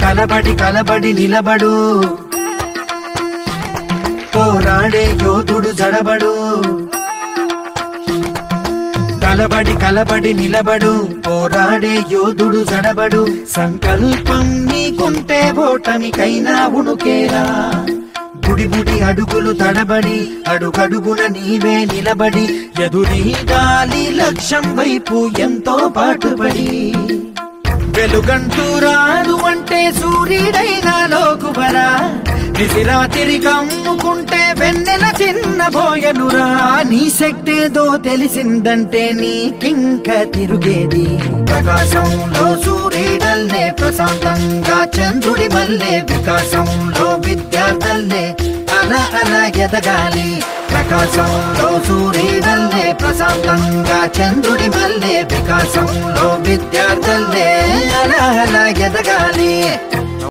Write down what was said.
కలబడి కలబడి నిలబడు పోరాడే యోధుడు జడబడు కలబడి కలబడి నిలబడు పోరాడే యోధుడు జడబడు సంకల్పం నీకుంటే ఓటమికైనా ఉణుకేరా బుడి బుడి అడుగులు తడబడి అడుగడుగున నీవే నిలబడి ఎదురీగాలి లక్ష్యం వైపు ఎంతో పాటుపడి వెలుగంటూ రాదు అంటే సూర్యుడైనా లోకువరా నిసిరాతిరి కమ్ముకుంటే వెన్నెల చిన్నబోయనురా నీ శక్తేదో తెలిసిందంటే నీకింక తిరుగేది ప్రకాశంలో సూర్యుడల్లే ప్రశాంతంగా చంద్రుడి మల్లె వికాసంలో విద్యార్థుల్లే అలా అలా ఎదగాలి ప్రకాశంలో సూర్యుడల్లే ప్రశాంతంగా చంద్రుడి మల్లె వికాసంలో విద్యార్థుల్లే అలా అలా ఎదగాలి